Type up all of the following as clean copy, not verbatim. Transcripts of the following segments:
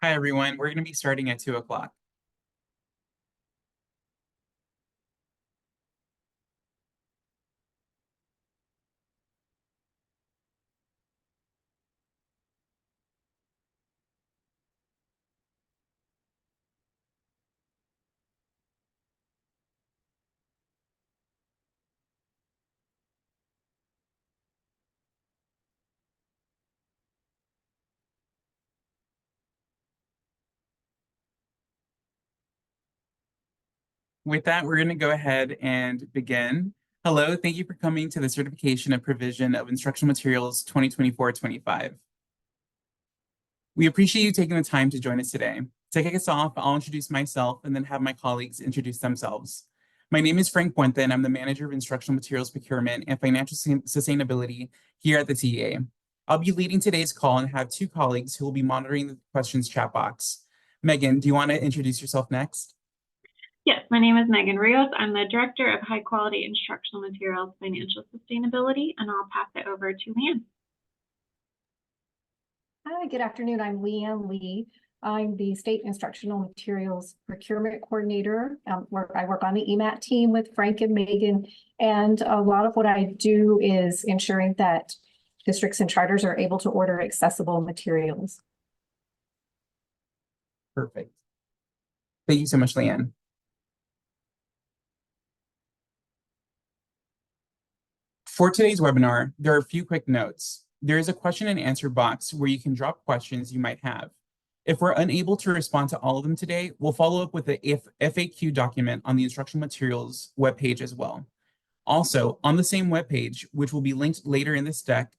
Hi, everyone. We're going to be starting at 2 o'clock. With that, we're going to go ahead and begin. Hello, thank you for coming to the Certification of Provision of Instructional Materials 2024-25. We appreciate you taking the time to join us today. To kick us off, I'll introduce myself and then have my colleagues introduce themselves. My name is Frank Puente, and I'm the Manager of Instructional Materials Procurement and Financial Sustainability here at the TEA. I'll be leading today's call and have two colleagues who will be monitoring the questions chat box. Megan, do you want to introduce yourself next? Yes, my name is Megan Rios. I'm the Director of High Quality Instructional Materials Financial Sustainability, and I'll pass it over to Leanne. Hi, good afternoon. I'm Leanne Lee. I'm the State Instructional Materials Procurement Coordinator. I work on the EMAT team with Frank and Megan, and a lot of what I do is ensuring that districts and charters are able to order accessible materials. Perfect. Thank you so much, Leanne. For today's webinar, there are a few quick notes. There is a question and answer box where you can drop questions you might have. If we're unable to respond to all of them today, we'll follow up with the FAQ document on the instructional materials webpage as well. Also, on the same webpage, which will be linked later in this deck,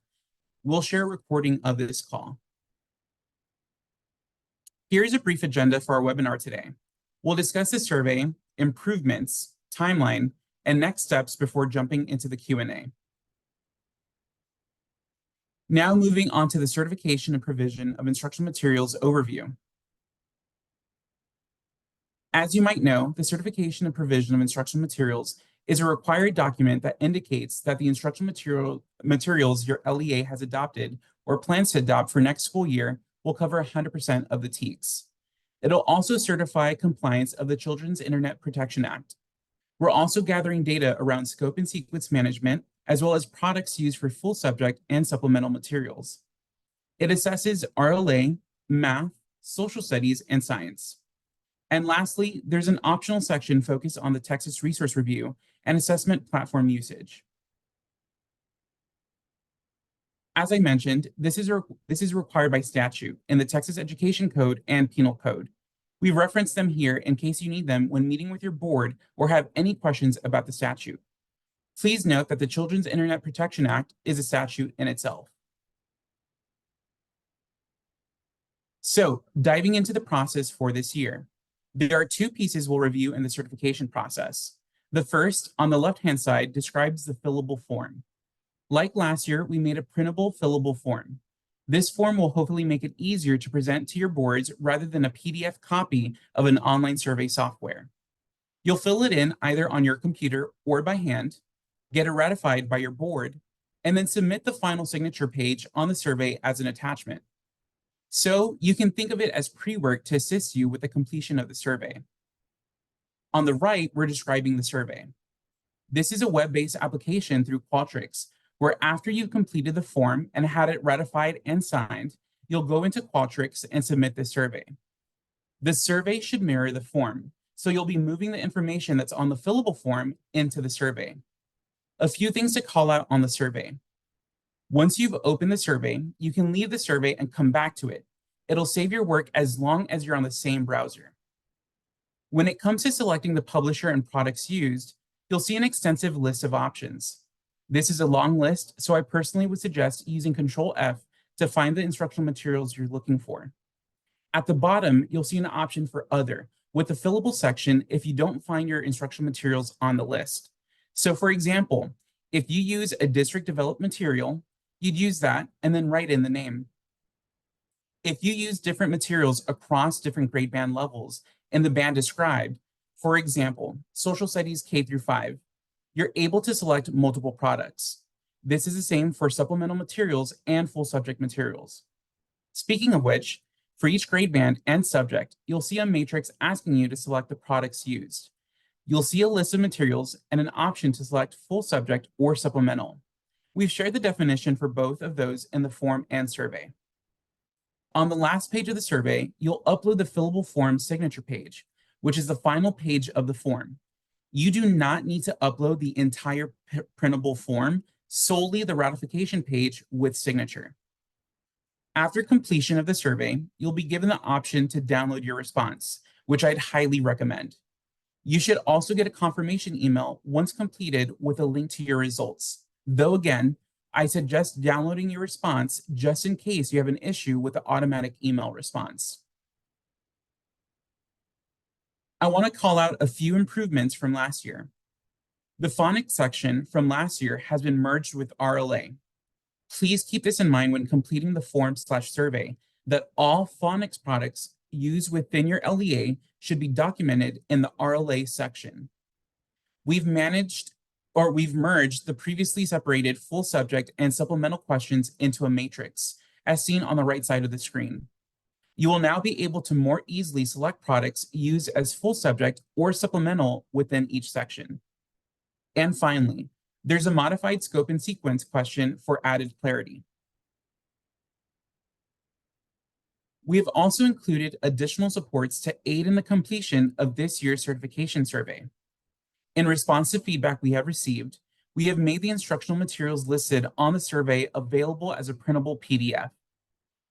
we'll share a recording of this call. Here's a brief agenda for our webinar today. We'll discuss the survey, improvements, timeline, and next steps before jumping into the Q&A. Now moving on to the certification and provision of instructional materials overview. As you might know, the certification and provision of instructional materials is a required document that indicates that the instructional materials your LEA has adopted or plans to adopt for next school year will cover 100% of the TEKS. It'll also certify compliance of the Children's Internet Protection Act. We're also gathering data around scope and sequence management, as well as products used for full subject and supplemental materials. It assesses RLA, math, social studies, and science. And lastly, there's an optional section focused on the Texas Resource Review and assessment platform usage. As I mentioned, this is required by statute in the Texas Education Code and Penal Code. We reference them here in case you need them when meeting with your board or have any questions about the statute. Please note that the Children's Internet Protection Act is a statute in itself. So, diving into the process for this year, there are two pieces we'll review in the certification process. The first, on the left-hand side, describes the fillable form. Like last year, we made a printable fillable form. This form will hopefully make it easier to present to your boards rather than a PDF copy of an online survey software. You'll fill it in either on your computer or by hand, get it ratified by your board, and then submit the final signature page on the survey as an attachment. So you can think of it as pre-work to assist you with the completion of the survey. On the right, we're describing the survey. This is a web-based application through Qualtrics, where after you've completed the form and had it ratified and signed, you'll go into Qualtrics and submit the survey. The survey should mirror the form, so you'll be moving the information that's on the fillable form into the survey. A few things to call out on the survey. Once you've opened the survey, you can leave the survey and come back to it. It'll save your work as long as you're on the same browser. When it comes to selecting the publisher and products used, you'll see an extensive list of options. This is a long list, so I personally would suggest using Control F to find the instructional materials you're looking for. At the bottom, you'll see an option for Other, with the fillable section if you don't find your instructional materials on the list. So for example, if you use a district developed material, you'd use that and then write in the name. If you use different materials across different grade band levels in the band described, for example, social studies K through 5, you're able to select multiple products. This is the same for supplemental materials and full subject materials. Speaking of which, For each grade band and subject, you'll see a matrix asking you to select the products used. You'll see a list of materials and an option to select full subject or supplemental. We've shared the definition for both of those in the form and survey. On the last page of the survey, you'll upload the fillable form signature page, which is the final page of the form. You do not need to upload the entire printable form, solely the ratification page with signature. After completion of the survey, you'll be given the option to download your response, which I'd highly recommend. You should also get a confirmation email once completed with a link to your results. Though again, I suggest downloading your response just in case you have an issue with the automatic email response. I want to call out a few improvements from last year. The phonics section from last year has been merged with RLA. Please keep this in mind when completing the form/survey that all phonics products used within your LEA should be documented in the RLA section. We've merged the previously separated full subject and supplemental questions into a matrix, as seen on the right side of the screen. You will now be able to more easily select products used as full subject or supplemental within each section. And finally, there's a modified scope and sequence question for added clarity. We have also included additional supports to aid in the completion of this year's certification survey. In response to feedback we have received, we have made the instructional materials listed on the survey available as a printable PDF.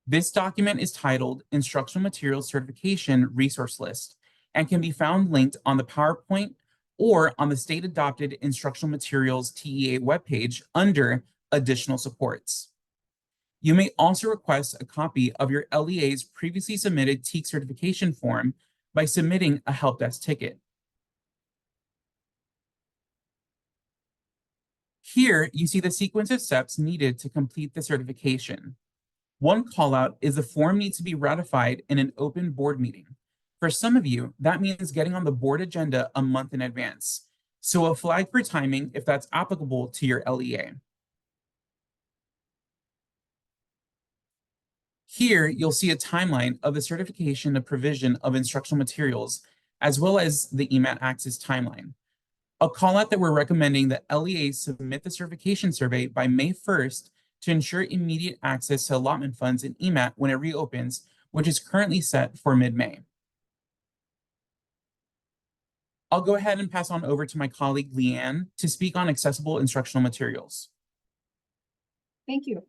This document is titled Instructional Materials Certification Resource List and can be found linked on the PowerPoint or on the state-adopted Instructional Materials TEA webpage under Additional Supports. You may also request a copy of your LEA's previously submitted TEAC certification form by submitting a help desk ticket. Here, you see the sequence of steps needed to complete the certification. One callout is the form needs to be ratified in an open board meeting. For some of you, that means getting on the board agenda a month in advance. So a flag for timing if that's applicable to your LEA. Here, you'll see a timeline of the certification of provision of instructional materials, as well as the EMAT Access timeline. I'll call out that we're recommending that LEAs submit the certification survey by May 1st to ensure immediate access to allotment funds in EMAT when it reopens, which is currently set for mid-May. I'll go ahead and pass on over to my colleague Leanne to speak on accessible instructional materials. Thank you.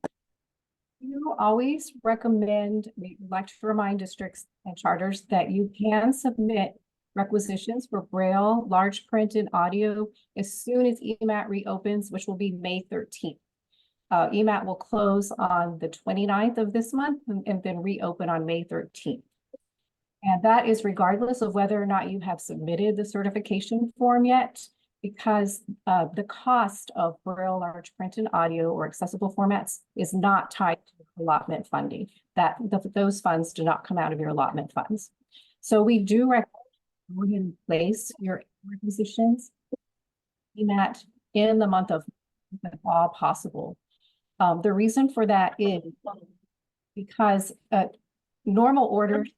You always recommend, we like to remind districts and charters that you can submit requisitions for Braille, large print, and audio as soon as EMAT reopens, which will be May 13th. EMAT will close on the 29th of this month and then reopen on May 13th. And that is regardless of whether or not you have submitted the certification form yet, because the cost of Braille, large print, and audio or accessible formats is not tied to allotment funding. Those funds do not come out of your allotment funds. So we do recommend you in place your requisitions EMAT in the month of May, if all possible. The reason for that is because normal orders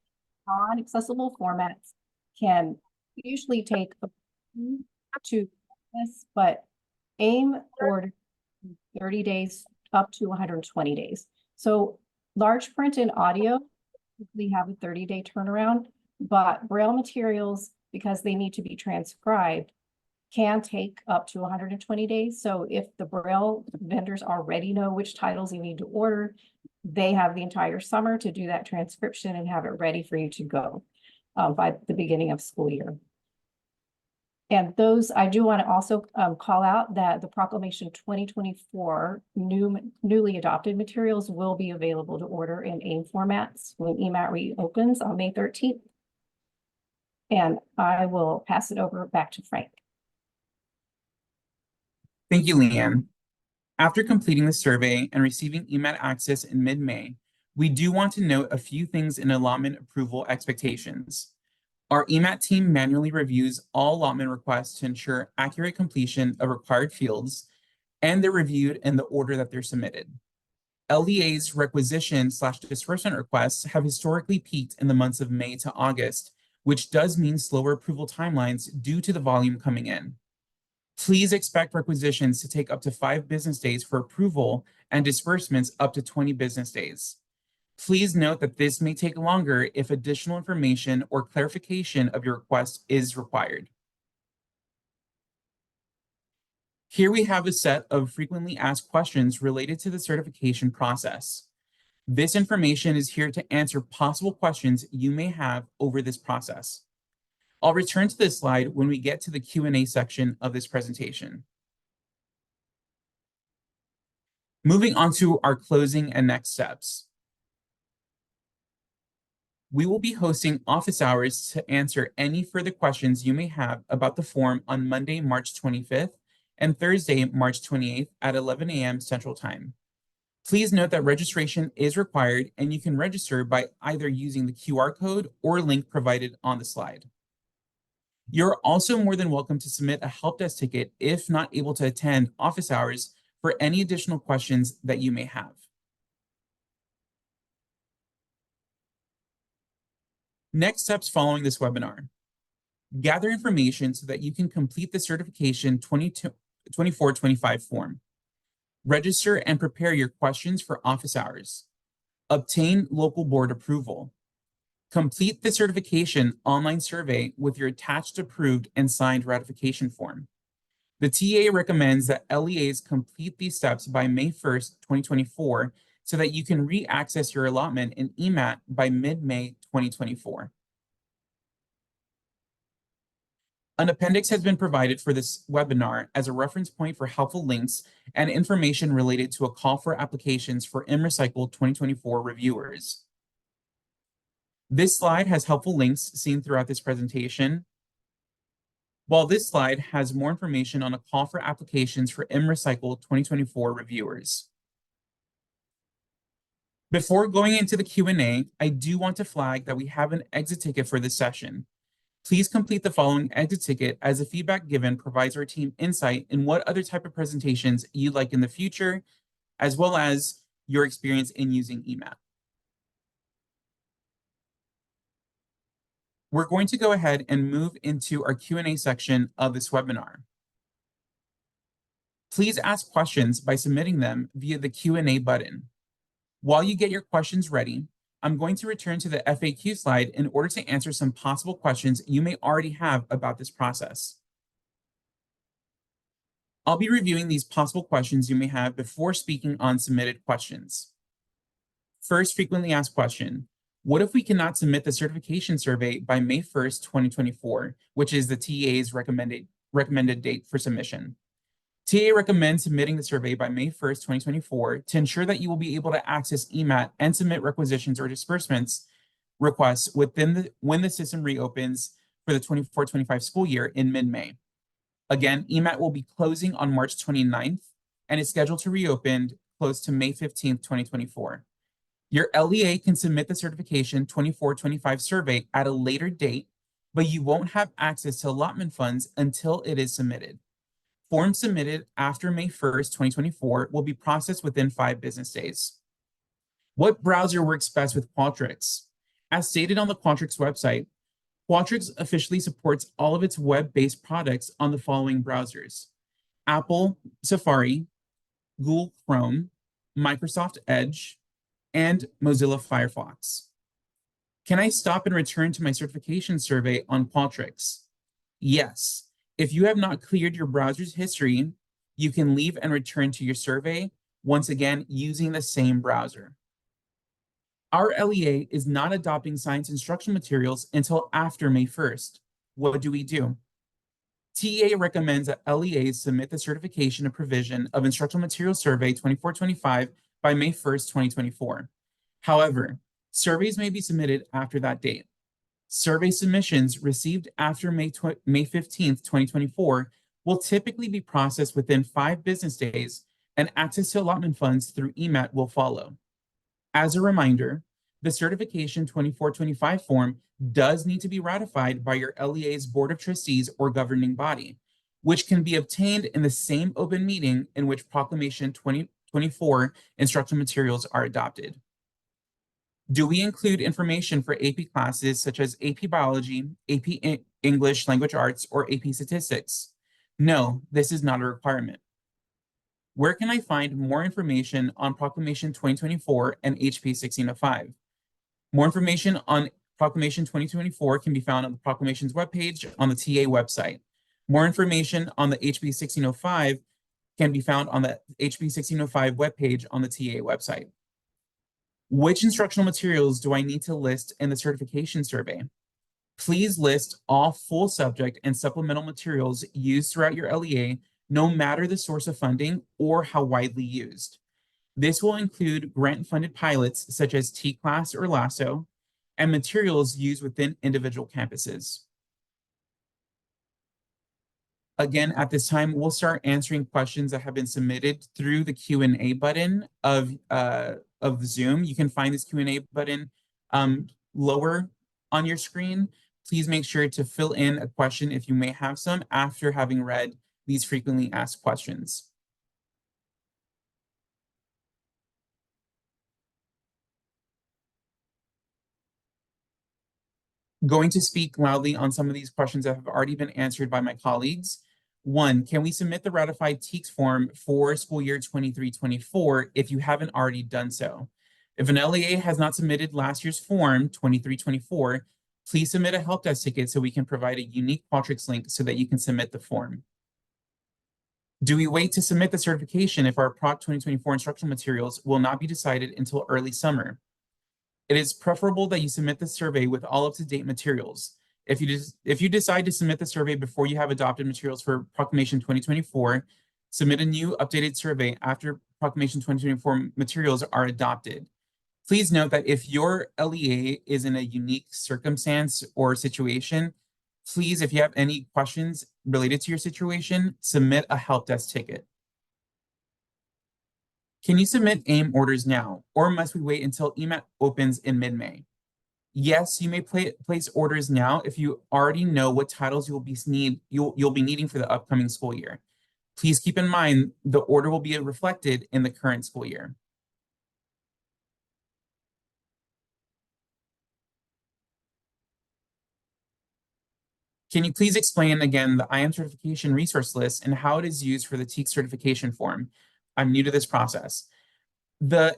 on accessible formats can usually take to this, but AIM order 30 days up to 120 days. So large print and audio, we have a 30-day turnaround, but Braille materials, because they need to be transcribed, can take up to 120 days. So if the Braille vendors already know which titles you need to order, they have the entire summer to do that transcription and have it ready for you to go by the beginning of school year. And those, I do want to also call out that the Proclamation 2024 newly adopted materials will be available to order in AIM formats when EMAT reopens on May 13th. And I will pass it over back to Frank. Thank you, Leanne. After completing the survey and receiving EMAT access in mid-May, we do want to note a few things in allotment approval expectations. Our EMAT team manually reviews all allotment requests to ensure accurate completion of required fields, and they're reviewed in the order that they're submitted. LEA's requisition/disbursement requests have historically peaked in the months of May to August, which does mean slower approval timelines due to the volume coming in. Please expect requisitions to take up to 5 business days for approval and disbursements up to 20 business days. Please note that this may take longer if additional information or clarification of your request is required. Here we have a set of frequently asked questions related to the certification process. This information is here to answer possible questions you may have over this process. I'll return to this slide when we get to the Q&A section of this presentation. Moving on to our closing and next steps. We will be hosting office hours to answer any further questions you may have about the form on Monday, March 25th and Thursday, March 28th at 11 a.m. Central Time. Please note that registration is required and you can register by either using the QR code or link provided on the slide. You're also more than welcome to submit a help desk ticket if not able to attend office hours for any additional questions that you may have. Next steps following this webinar. Gather information so that you can complete the certification 2425 form. Register and prepare your questions for office hours. Obtain local board approval. Complete the certification online survey with your attached approved and signed ratification form. The TA recommends that LEAs complete these steps by May 1st, 2024, so that you can re-access your allotment in EMAT by mid-May 2024. An appendix has been provided for this webinar as a reference point for helpful links and information related to a call for applications for IMrecycle 2024 reviewers. This slide has helpful links seen throughout this presentation, while this slide has more information on a call for applications for IMrecycle 2024 reviewers. Before going into the Q&A, I do want to flag that we have an exit ticket for this session. Please complete the following exit ticket as the feedback given provides our team insight in what other type of presentations you'd like in the future, as well as your experience in using EMAT. We're going to go ahead and move into our Q&A section of this webinar. Please ask questions by submitting them via the Q&A button. While you get your questions ready, I'm going to return to the FAQ slide in order to answer some possible questions you may already have about this process. I'll be reviewing these possible questions you may have before speaking on submitted questions. First frequently asked question. What if we cannot submit the certification survey by May 1st, 2024, which is the TA's recommended date for submission? TA recommends submitting the survey by May 1st, 2024 to ensure that you will be able to access EMAT and submit requisitions or disbursements requests when the system reopens for the 24-25 school year in mid-May. Again, EMAT will be closing on March 29th and is scheduled to reopen close to May 15th, 2024. Your LEA can submit the certification 24-25 survey at a later date, but you won't have access to allotment funds until it is submitted. Forms submitted after May 1st, 2024 will be processed within 5 business days. What browser works best with Qualtrics? As stated on the Qualtrics website, Qualtrics officially supports all of its web-based products on the following browsers: Apple Safari, Google Chrome, Microsoft Edge, and Mozilla Firefox. Can I stop and return to my certification survey on Qualtrics? Yes. If you have not cleared your browser's history, you can leave and return to your survey, once again using the same browser. Our LEA is not adopting science instructional materials until after May 1st. What do? TA recommends that LEAs submit the certification and provision of Instructional Materials Survey 2425 by May 1st, 2024. However, surveys may be submitted after that date. Survey submissions received after May 15th, 2024 will typically be processed within 5 business days, and access to allotment funds through EMAT will follow. As a reminder, the Certification 2425 form does need to be ratified by your LEA's Board of Trustees or governing body, which can be obtained in the same open meeting in which Proclamation 2024 instructional materials are adopted. Do we include information for AP classes such as AP Biology, AP English Language Arts, or AP Statistics? No, this is not a requirement. Where can I find more information on Proclamation 2024 and HB 1605? More information on Proclamation 2024 can be found on the Proclamation's webpage on the TA website. More information on the HB 1605 can be found on the HB 1605 webpage on the TA website. Which instructional materials do I need to list in the certification survey? Please list all full subject and supplemental materials used throughout your LEA, no matter the source of funding or how widely used. This will include grant-funded pilots such as T-Class or LASSO, and materials used within individual campuses. Again, at this time, we'll start answering questions that have been submitted through the Q&A button of Zoom. You can find this Q&A button lower on your screen. Please make sure to fill in a question if you may have some after having read these frequently asked questions. Going to speak loudly on some of these questions that have already been answered by my colleagues. One, can we submit the ratified TEKS form for school year 23-24 if you haven't already done so? If an LEA has not submitted last year's form, 23-24, please submit a help desk ticket so we can provide a unique Qualtrics link so that you can submit the form. Do we wait to submit the certification if our Proc 2024 instructional materials will not be decided until early summer? It is preferable that you submit the survey with all up-to-date materials. If you decide to submit the survey before you have adopted materials for Proclamation 2024, submit a new updated survey after Proclamation 2024 materials are adopted. Please note that if your LEA is in a unique circumstance or situation, please, if you have any questions related to your situation, submit a help desk ticket. Can you submit AIM orders now, or must we wait until EMAT opens in mid-May? Yes, you may place orders now if you already know what titles you'll be needing for the upcoming school year. Please keep in mind the order will be reflected in the current school year. Can you please explain again the IM certification resource list and how it is used for the TEKS certification form? I'm new to this process. The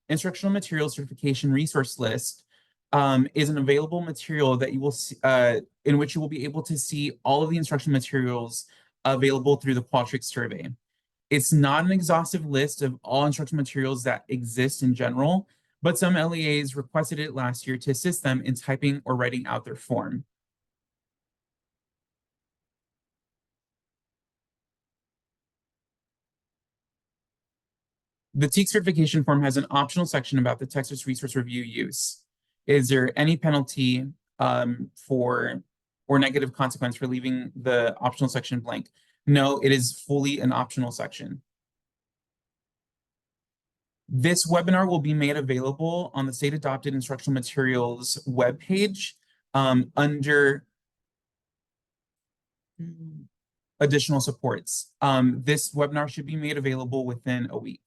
instructional materials certification resource list is an available material that you will see, in which you will be able to see all of the instructional materials available through the Qualtrics survey. It's not an exhaustive list of all instructional materials that exist in general, but some LEAs requested it last year to assist them in typing or writing out their form. The TEKS certification form has an optional section about the Texas Resource Review use. Is there any penalty or negative consequence for leaving the optional section blank? No, it is fully an optional section. This webinar will be made available on the State Adopted Instructional Materials webpage under additional supports. This webinar should be made available within a week.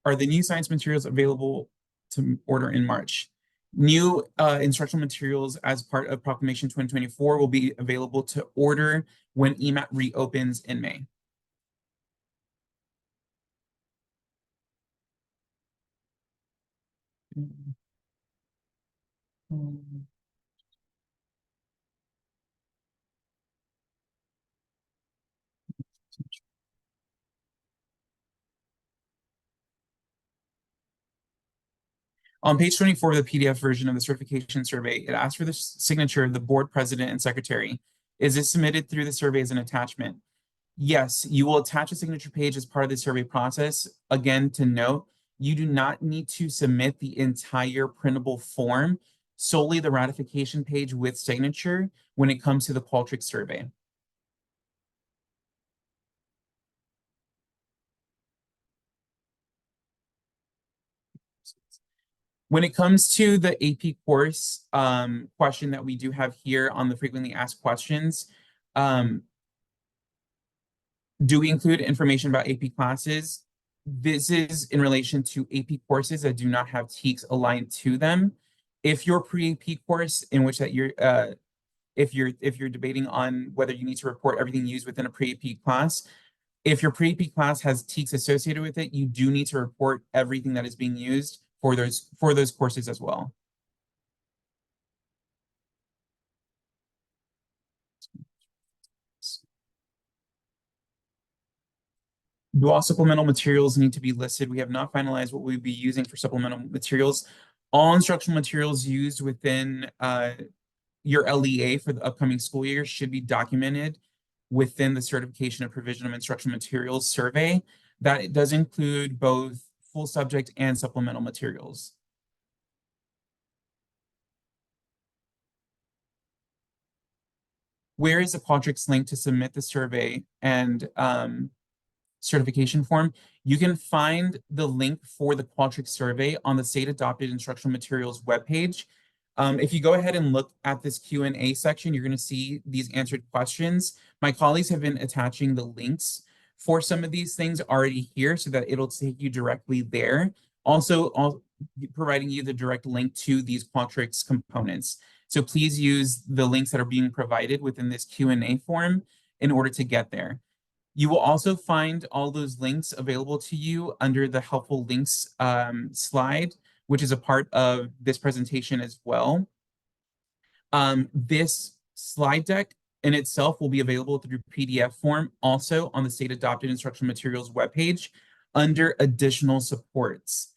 Are the new science materials available to order in March? New instructional materials as part of Proclamation 2024 will be available to order when EMAT reopens in May. On page 24 of the PDF version of the certification survey, it asks for the signature of the board president and secretary. Is this submitted through the survey as an attachment? Yes, you will attach a signature page as part of the survey process. Again, to note, you do not need to submit the entire printable form, solely the ratification page with signature when it comes to the Qualtrics survey. When it comes to the AP course question that we do have here on the frequently asked questions, Do we include information about AP classes? This is in relation to AP courses that do not have TEKS aligned to them. If your pre-AP course in which that you're if you're debating on whether you need to report everything used within a pre-AP class, if your pre-AP class has TEKS associated with it, you do need to report everything that is being used for those courses as well. Do all supplemental materials need to be listed? We have not finalized what we'll be using for supplemental materials. All instructional materials used within your LEA for the upcoming school year should be documented within the Certification of Provision of Instructional Materials survey. That does include both full subject and supplemental materials. Where is the Qualtrics link to submit the survey and certification form? You can find the link for the Qualtrics survey on the State Adopted Instructional Materials webpage. If you go ahead and look at this Q&A section, you're going to see these answered questions. My colleagues have been attaching the links for some of these things already here so that it'll take you directly there. Also, providing you the direct link to these Qualtrics components. So please use the links that are being provided within this Q&A form in order to get there. You will also find all those links available to you under the helpful links slide, which is a part of this presentation as well. This slide deck in itself will be available through PDF form also on the State Adopted Instructional Materials webpage under additional supports.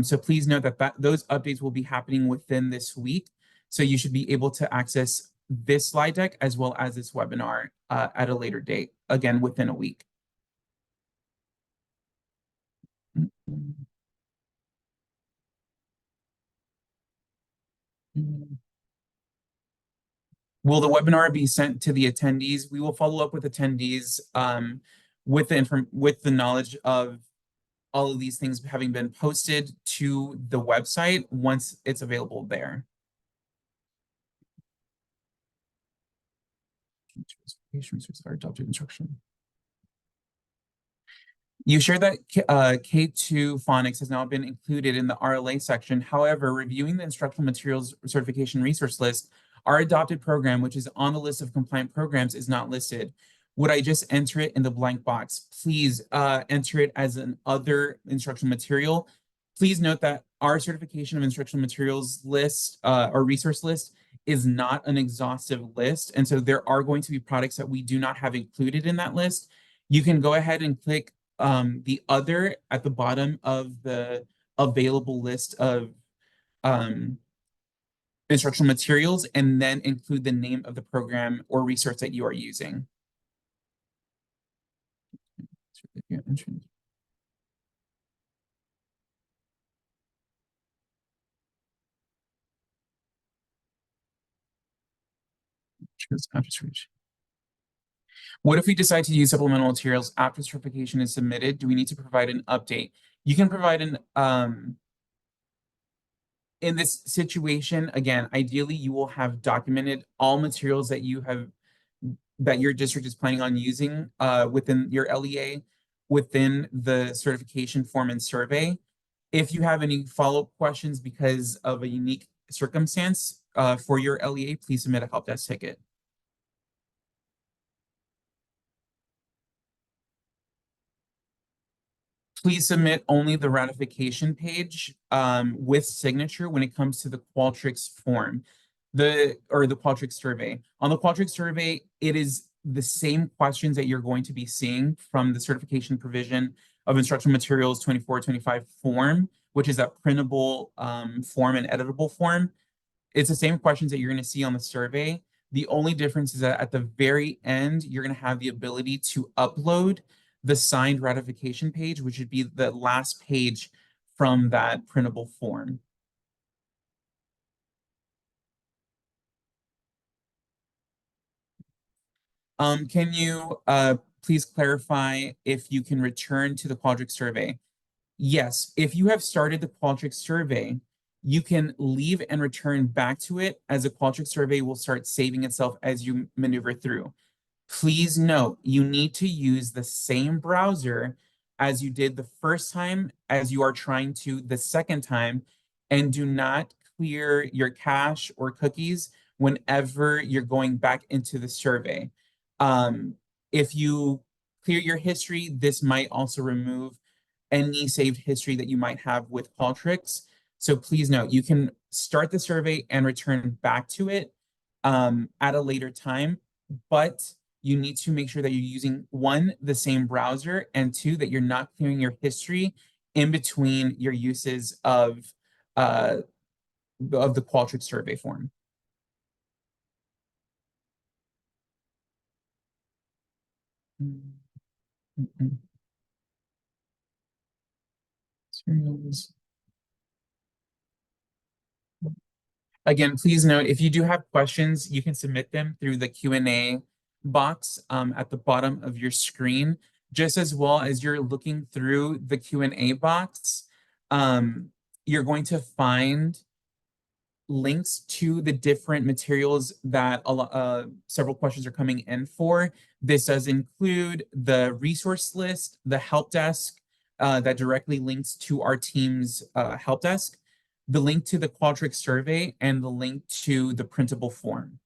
So please note that those updates will be happening within this week. So you should be able to access this slide deck as well as this webinar at a later date, again, within a week. Will the webinar be sent to the attendees? We will follow up with attendees with the knowledge of all of these things having been posted to the website once it's available there. Adopted instruction. You shared that K2 phonics has now been included in the RLA section. However, reviewing the instructional materials certification resource list, our adopted program, which is on the list of compliant programs, is not listed. Would I just enter it in the blank box? Please enter it as an other instructional material. Please note that our certification of instructional materials list or resource list is not an exhaustive list. And so there are going to be products that we do not have included in that list. You can go ahead and click the other at the bottom of the available list of instructional materials and then include the name of the program or resource that you are using. What if we decide to use supplemental materials after certification is submitted? Do we need to provide an update? You can provide an in this situation, again, ideally you will have documented all materials that your district is planning on using within your LEA, within the certification form and survey. If you have any follow-up questions because of a unique circumstance for your LEA, please submit a help desk ticket. Please submit only the ratification page with signature when it comes to the Qualtrics form, the Qualtrics survey. On the Qualtrics survey, it is the same questions that you're going to be seeing from the certification provision of instructional materials 24-25 form, which is that printable form and editable form. It's the same questions that you're going to see on the survey. The only difference is that at the very end, you're going to have the ability to upload the signed ratification page, which would be the last page from that printable form. Can you please clarify if you can return to the Qualtrics survey? Yes, if you have started the Qualtrics survey, you can leave and return back to it as the Qualtrics survey will start saving itself as you maneuver through. Please note, you need to use the same browser as you did the first time as you are trying to the second time, and do not clear your cache or cookies whenever you're going back into the survey. If you clear your history, this might also remove any saved history that you might have with Qualtrics. So please note, you can start the survey and return back to it at a later time, but you need to make sure that you're using one, the same browser, and two, that you're not clearing your history in between your uses uh, of the Qualtrics survey form. Mm, mm, mm. Materials. Again, please note, if you do have questions, you can submit them through the Q&A box at the bottom of your screen. Just as well as you're looking through the Q&A box, you're going to find links to the different materials that several questions are coming in for. This does include the resource list, the help desk that directly links to our team's help desk, the link to the Qualtrics survey, and the link to the printable form.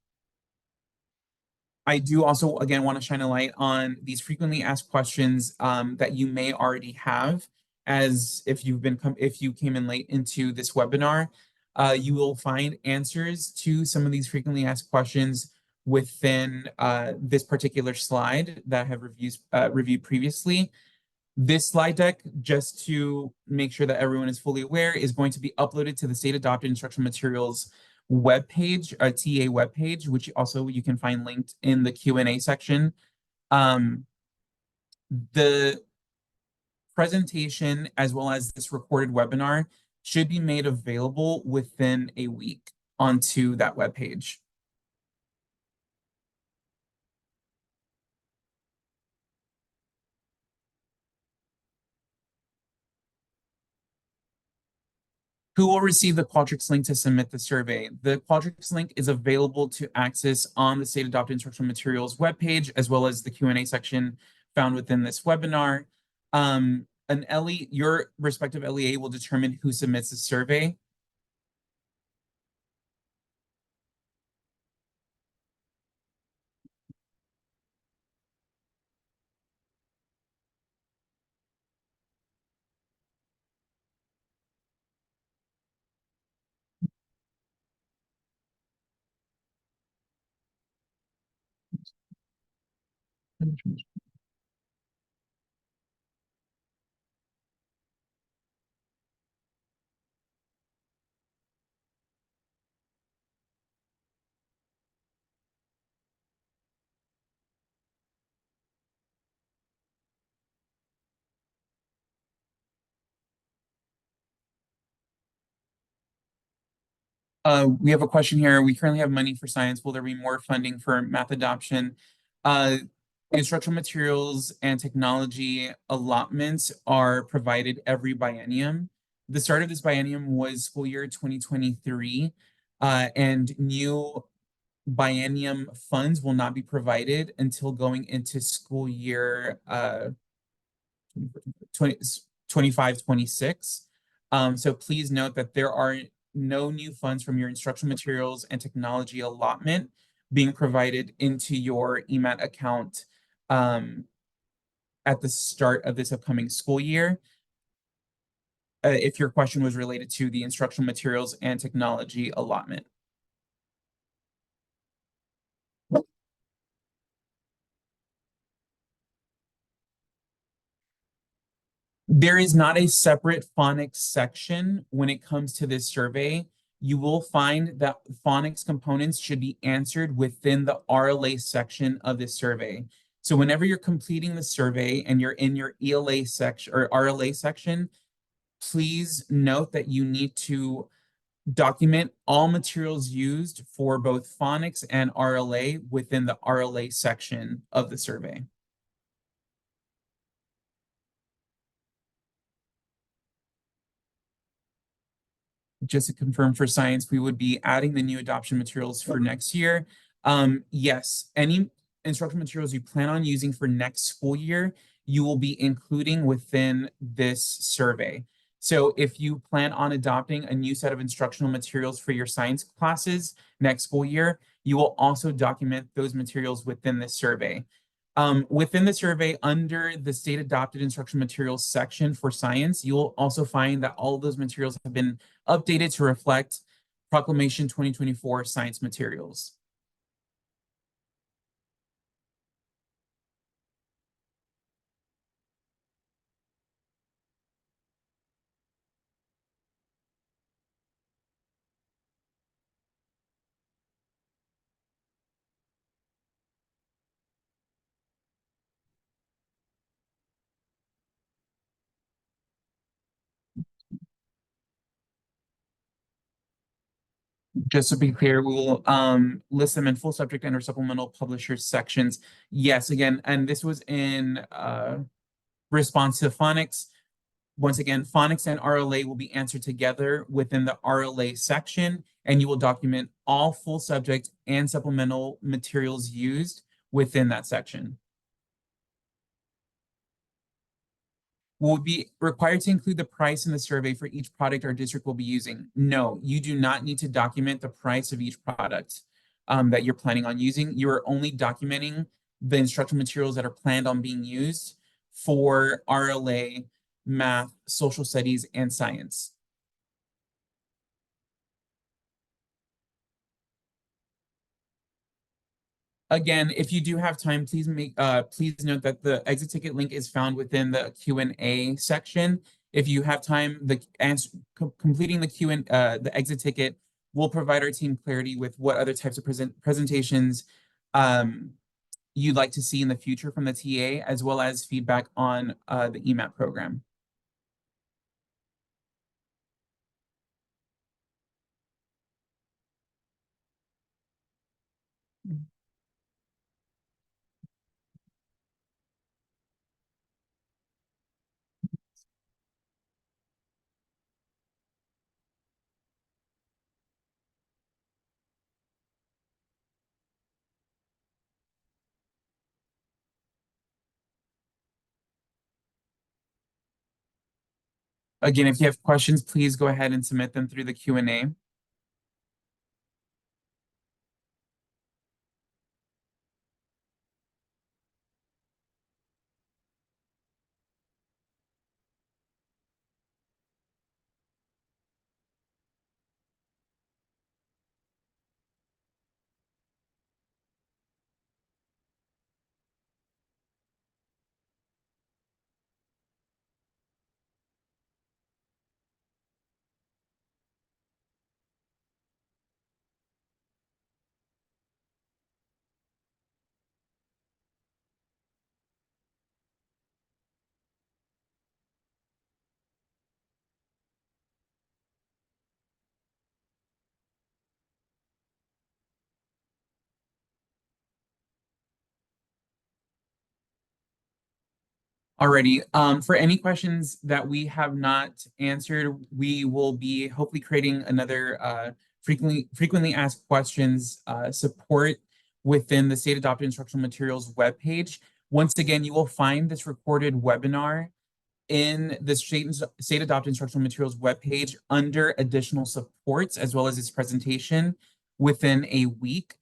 I do also, again, want to shine a light on these frequently asked questions that you may already have, as if you came in late into this webinar, you will find answers to some of these frequently asked questions within this particular slide that I have reviewed previously. This slide deck, just to make sure that everyone is fully aware, is going to be uploaded to the State Adopted Instructional Materials webpage, a TA webpage, which also you can find linked in the Q&A section. The presentation, as well as this recorded webinar, should be made available within a week onto that webpage. Who will receive the Qualtrics link to submit the survey? The Qualtrics link is available to access on the State Adopted Instructional Materials webpage, as well as the Q&A section found within this webinar. Your respective LEA will determine who submits the survey. We have a question here. We currently have money for science. Will there be more funding for math adoption? Instructional materials and technology allotments are provided every biennium. The start of this biennium was school year 2023, and new biennium funds will not be provided until going into school year 25-26. So please note that there are no new funds from your instructional materials and technology allotment being provided into your EMAT account at the start of this upcoming school year. If your question was related to the instructional materials and technology allotment. There is not a separate phonics section when it comes to this survey. You will find that phonics components should be answered within the RLA section of this survey. So whenever you're completing the survey and you're in your ELA section or RLA section, please note that you need to document all materials used for both phonics and RLA within the RLA section of the survey. Just to confirm for science, we would be adding the new adoption materials for next year. Yes, any instructional materials you plan on using for next school year, you will be including within this survey. So if you plan on adopting a new set of instructional materials for your science classes next school year, you will also document those materials within this survey. Within the survey, under the state adopted instructional materials section for science, you will also find that all of those materials have been updated to reflect Proclamation 2024 science materials. Just to be clear, we will list them in full subject and or supplemental publishers sections. Yes, again, and this was in response to phonics. Once again, phonics and RLA will be answered together within the RLA section, and you will document all full subject and supplemental materials used within that section. Will be required to include the price in the survey for each product our district will be using. No, you do not need to document the price of each product that you're planning on using. You are only documenting the instructional materials that are planned on being used for RLA, math, social studies, and science. Again, if you do have time, please note that the exit ticket link is found within the Q&A section. If you have time, completing the exit ticket will provide our team clarity with what other types of presentations you'd like to see in the future from the TA, as well as feedback on the EMAT program. Again, if you have questions, please go ahead and submit them through the Q&A. Alrighty. For any questions that we have not answered, we will be hopefully creating another frequently asked questions support within the State Adopted Instructional Materials webpage. Once again, you will find this recorded webinar in the State Adopted Instructional Materials webpage under additional supports, as well as this presentation within a week.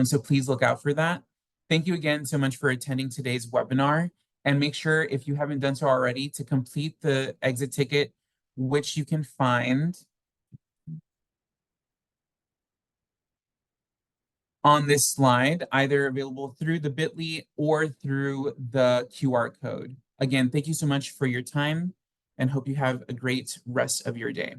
So please look out for that. Thank you again so much for attending today's webinar. And make sure, if you haven't done so already, to complete the exit ticket, which you can find on this slide, either available through the bit.ly or through the QR code. Again, thank you so much for your time and hope you have a great rest of your day.